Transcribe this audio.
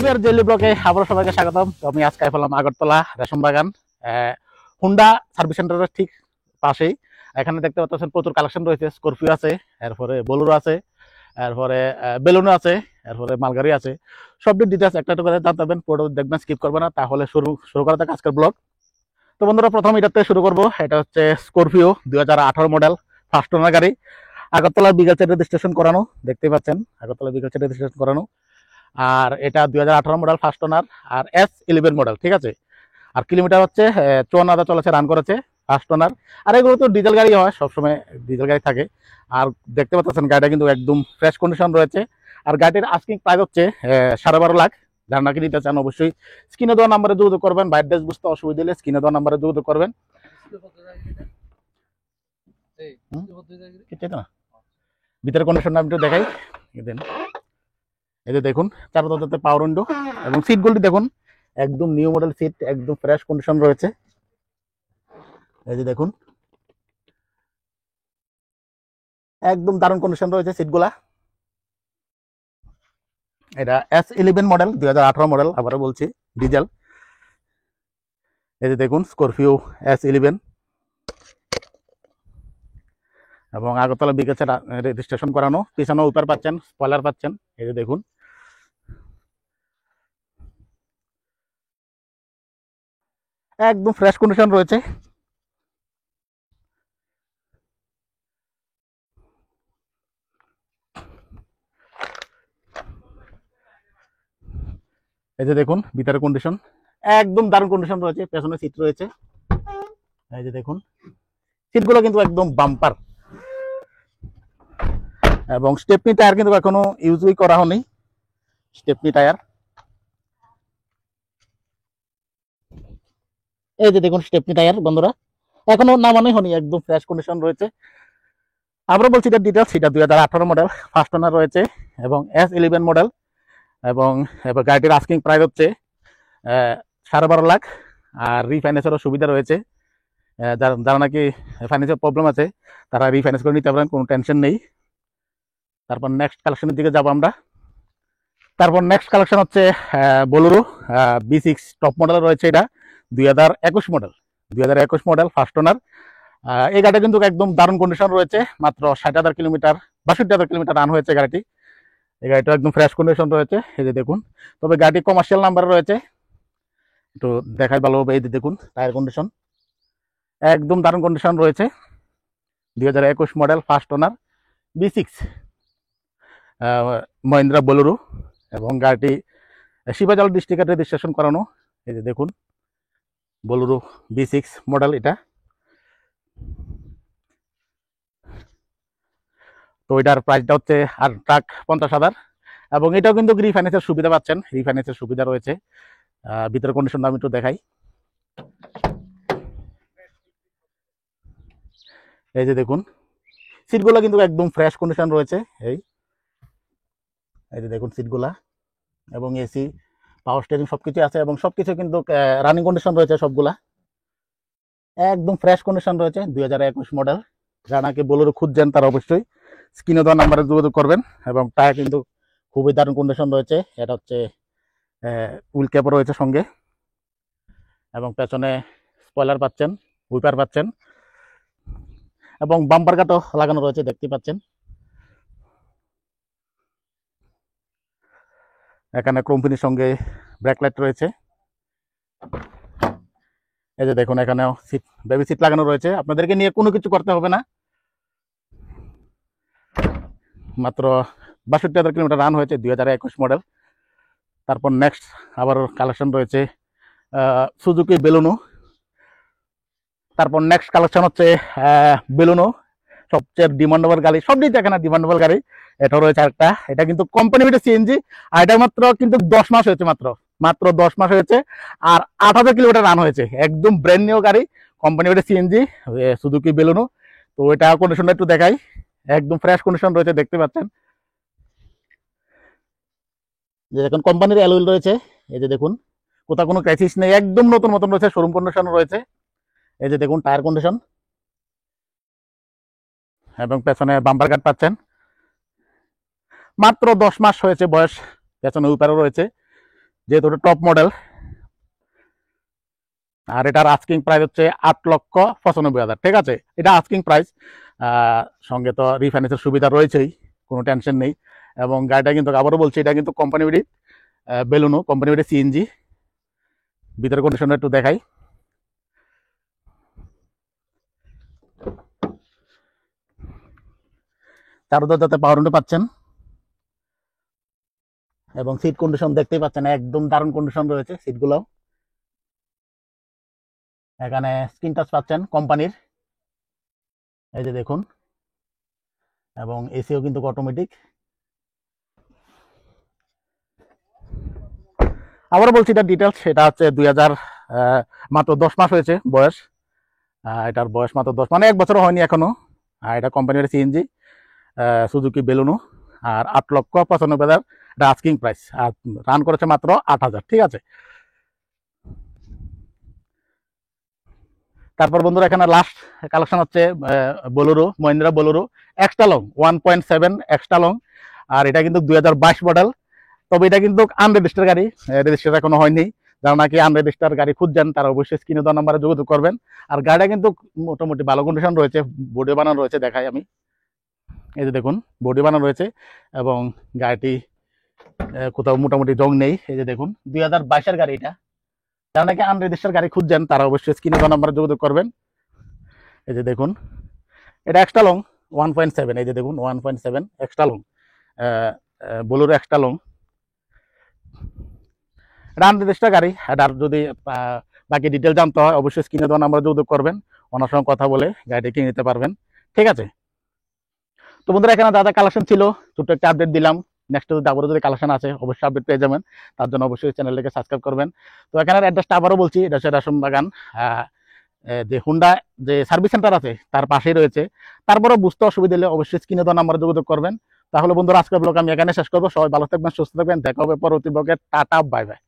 ইউটিউবের জেলি ব্লগে আবারও সবাইকে স্বাগতম। তো আমি আজকে পেলাম আগরতলা রেশম বাগান হুন্ডা সার্ভিস সেন্টারের ঠিক পাশেই। এখানে দেখতে পাচ্ছেন প্রচুর কালেকশন রয়েছে। স্করপিও আছে, এরপরে বোলেরো আছে, এরপরে বেলুনও আছে, এরপরে মালগাড়ি আছে। সব ডিটেলস একটা একটা করে জানতে পারবেন, পুরো দেখবেন, স্কিপ করবেন না। তাহলে শুরু করা যাক আজকের ব্লগ। তো বন্ধুরা, প্রথম এটাতে শুরু করবো। এটা হচ্ছে স্করপিও 2018 মডেল, ফার্স্ট ওনার গাড়ি। আগরতলা বিগালচের রেজিস্ট্রেশন করানো, দেখতে পাচ্ছেন আগরতলা বিগালচের রেজিস্ট্রেশন করানো। আর এটা 2018 মডেল, ফার্স্ট ওনার, আর S11 মডেল, ঠিক আছে। আর কিলোমিটার হচ্ছে 54,000 চলেছে, রান করেছে, ফার্স্ট ওনার। আর এগুলো তো ডিজেল গাড়ি হয়, সবসময় ডিজেল গাড়ি থাকে। আর দেখতে পাচ্ছেন গাড়িটা কিন্তু একদম ফ্রেশ কন্ডিশন রয়েছে। আর গাড়ির আস্কিং প্রাইস হচ্ছে 12.5 লাখ। যারা নাকি নিতে চান অবশ্যই স্ক্রিনে দেওয়া নাম্বারে যোগাযোগ করবেন। বাইরের দেশ বুঝতে অসুবিধা হলে স্ক্রিনে দেওয়া নাম্বারে যোগাযোগ করবেন। ভিতরে কন্ডিশনটা আমি একটু দেখাই। এই যে দেখুন, চার দরজাতে পাওয়ার উইন্ডো এবং সিটগুলি দেখুন একদম নিউ মডেল সিট, একদম ফ্রেশ কন্ডিশন রয়েছে। এই যে দেখুন একদম দারুণ কন্ডিশন রয়েছে সিটগুলা। এটা S11 মডেল, 2018 মডেল, আবারও বলছি ডিজেল। এই যে দেখুন স্করপিও S11 এবং আগরতলা বিকেছে রেজিস্ট্রেশন করানো। পিছনে উইপার পাচ্ছেন, স্পয়লার পাচ্ছেন। এই যে দেখুন একদম ফ্রেশ কন্ডিশন রয়েছে। এই যে দেখুন ভিতরে কন্ডিশন একদম দারুণ কন্ডিশন রয়েছে। পেছনে সিট রয়েছে, এই যে দেখুন সিটগুলো কিন্তু একদম বাম্পার। এবং স্টেপনি টায়ার কিন্তু এখনো ইউজই করা হয়নি, স্টেপনি টায়ার। এই যে দেখুন স্টেপনি টায়ার বন্ধুরা, এখনো নামানোই হয়নি, একদম ফ্রেশ কন্ডিশন রয়েছে। আমরা বলছি এটার ডিটেলস। এটা 2018 মডেল, ফার্স্ট ওনার রয়েছে এবং S11 মডেল। এবং এবার গাড়িটির আস্কিং প্রাইস হচ্ছে 12.5 লাখ। আর রিফাইন্যান্সেরও সুবিধা রয়েছে। যারা নাকি ফাইন্যান্সের প্রবলেম আছে তারা রিফাইন্যান্স করে নিতে পারেন, কোনো টেনশন নেই। তারপর নেক্সট কালেকশনের দিকে যাবো আমরা। তারপর নেক্সট কালেকশন হচ্ছে বোলেরো B6 টপ মডেল রয়েছে। এটা 2021 মডেল, 2021 মডেল, ফার্স্ট ওনার। এই গাড়িটা কিন্তু একদম দারুণ কন্ডিশন রয়েছে। মাত্র 60,000 কিলোমিটার, 62,000 কিলোমিটার রান হয়েছে গাড়িটি। এই গাড়িটা একদম ফ্রেশ কন্ডিশন রয়েছে। এই যে দেখুন, তবে গাড়িটি কমার্শিয়াল নাম্বারে রয়েছে, একটু দেখাই ভালোভাবে। এই যে দেখুন টায়ার কন্ডিশন একদম দারুণ কন্ডিশন রয়েছে। 2021 model, first owner, B6 Mahindra Bolero. এবং গাড়িটি শিবাজাল ডিস্ট্রিক্টের রেজিস্ট্রেশন করানো। এই যে দেখুন বোলেরো B6 মডেল এটা। তো এটার প্রাইসটা হচ্ছে আর ট্রাক 50,000। এবং এটাও কিন্তু রিফাইন্যান্সের সুবিধা পাচ্ছেন, রিফাইন্যান্সের সুবিধা রয়েছে। ভিতরের কন্ডিশনটা আমি একটু দেখাই। এই যে দেখুন সিটগুলো কিন্তু একদম ফ্রেশ কন্ডিশন রয়েছে। এই যে দেখুন সিটগুলা এবং এসি, পাওয়ার স্টিয়ারিং সবকিছু আছে এবং সবকিছু কিন্তু রানিং কন্ডিশন রয়েছে সবগুলা, একদম ফ্রেশ কন্ডিশন রয়েছে। 2021 মডেল। যারা নাকি বোলেরো খুঁজছেন তারা অবশ্যই স্ক্রিনে দেওয়া নাম্বারে যোগাযোগ করবেন। এবং টায়ার কিন্তু খুবই দারুণ কন্ডিশন রয়েছে। এটা হচ্ছে হুইল ক্যাপও রয়েছে সঙ্গে এবং পেছনে স্পয়লার পাচ্ছেন, উইপার পাচ্ছেন এবং বাম্পার কাটও লাগানো রয়েছে, দেখতে পাচ্ছেন। এখানে কোম্পানির সঙ্গে ব্রেক লাইট রয়েছে। এই যে দেখুন এখানেও সিট, বেবি সিট লাগানো রয়েছে। আপনাদেরকে নিয়ে কোনো কিছু করতে হবে না। মাত্র 62,000 কিলোমিটার রান হয়েছে, 2021 মডেল। তারপর নেক্সট আবার কালেকশন রয়েছে সুজুকি বেলুনো। তারপর নেক্সট কালেকশন হচ্ছে বেলুনো, সবচেয়ে ডিমান্ডেবল গাড়ি, সব দিক এখানে ডিমান্ডেবল গাড়ি। এটা রয়েছে আরেকটা, এটা কিন্তু কোম্পানি ভিতরে সিএনজি। আর এটা মাত্র কিন্তু 10 মাস হয়েছে, মাত্র 10 মাস হয়েছে। আর 8,000 কিলোমিটার রান হয়েছে, একদম ব্র্যান্ড নিউ গাড়ি, কোম্পানি ভিতরে সিএনজি, সুজুকি বেলুনো। তো এটা কন্ডিশনটা একটু দেখাই, একদম ফ্রেশ কন্ডিশন রয়েছে, দেখতে পাচ্ছেন। যে এখন কোম্পানির অ্যালুইল রয়েছে। এই যে দেখুন কোথাও কোনো ক্রাইসিস নেই, একদম নতুন মতন রয়েছে, শোরুম কন্ডিশন রয়েছে। এই যে দেখুন টায়ার কন্ডিশন এবং পেছনে বাম্পার গার্ড পাচ্ছেন। মাত্র 10 মাস হয়েছে বয়স, পেছনে উইপারও রয়েছে। যেহেতু টপ মডেল। আর এটার আস্কিং প্রাইস হচ্ছে 8,95,000। ঠিক আছে, এটা আস্কিং প্রাইস। সঙ্গে তো রিফাইন্যান্সের সুবিধা রয়েছেই, কোনো টেনশন নেই। এবং গাড়িটা কিন্তু আবারও বলছি, এটা কিন্তু company BD Baleno, company BD CNG. ভিতরের কন্ডিশন একটু দেখাই। চার দরজাতে পাওয়ার উইন্ডো পাচ্ছেন এবং সিট কন্ডিশন দেখতেই পাচ্ছেন, একদম দারুণ কন্ডিশন রয়েছে সিটগুলো। এখানে স্ক্রিন টাচ পাচ্ছেন কোম্পানির, এই যে দেখুন, এবং এসিও কিন্তু অটোমেটিক। আবারও বলছি এটা ডিটেলস, সেটা হচ্ছে 2000 মাত্র 10 মাস হয়েছে বয়স। এটার বয়স মাত্র 10, মানে 1 বছর হয়নি এখনো। এটা কোম্পানির সিএনজি সুজুকি বেলুনো। আর 8,95,000 এটা আস্কিং প্রাইস। আর রান করেছে মাত্র 8,000। ঠিক আছে, তারপর বন্ধুরা এখানে লাস্ট কালেকশন হচ্ছে Bolero, Mahindra Bolero extra long 1.7 extra long. আর এটা কিন্তু 2022 মডেল। তবে এটা কিন্তু আনরেজিস্টার গাড়ি, রেজিস্টার এখনো হয়নি। যারা নাকি আনরেজিস্টার গাড়ি খুঁজছেন তারা অবশ্যই স্ক্রিনে দেওয়া নাম্বারে যোগাযোগ করবেন। আর গাড়িটা কিন্তু মোটামুটি ভালো কন্ডিশন রয়েছে, বডি বানানো রয়েছে, দেখাই আমি। এই যে দেখুন, বডি বানানো রয়েছে এবং গাড়িটি কোথাও মোটামুটি রং নেই। এই যে দেখুন, 2022-এর গাড়ি এটা। যারা নাকি আনরেজিস্টার গাড়ি খুঁজছেন তারা অবশ্যই স্ক্রিনে দেওয়া নাম্বারে যোগাযোগ করবেন। এই যে দেখুন, এটা এক্সট্রা লং 1.7। এই যে দেখুন 1.7 extra long, Bolero extra long. এটা আনরেজিস্টার গাড়ি। এটার যদি বাকি ডিটেল জানতে হয় অবশ্যই স্ক্রিনে দেওয়া নাম্বারে যোগাযোগ করবেন, ওনার সঙ্গে কথা বলে গাড়িটি কিনে নিতে পারবেন। ঠিক আছে, তো বন্ধুরা এখানে যা যা কালেকশন ছিল ছোট্ট একটা আপডেট দিলাম। নেক্সট যদি আবারও যদি কালেকশন আছে অবশ্যই আপডেট পেয়ে যাবেন, তার জন্য অবশ্যই চ্যানেলটিকে সাবস্ক্রাইব করবেন। তো এখানের অ্যাড্রেসটা আবারও বলছি, এটা হচ্ছে রেশম বাগান, যে হুন্ডা যে সার্ভিস সেন্টার আছে তার পাশেই রয়েছে। তারপরেও বুঝতে অসুবিধা হলে অবশ্যই স্ক্রিনে দেওয়া নাম্বারে যোগাযোগ করবেন। তাহলে বন্ধুরা আজকের ব্লগ আমি এখানে শেষ করবো। সবাই ভালো থাকবেন, সুস্থ থাকবেন, দেখা হবে পরবর্তী ব্লগে। Tata, bye bye.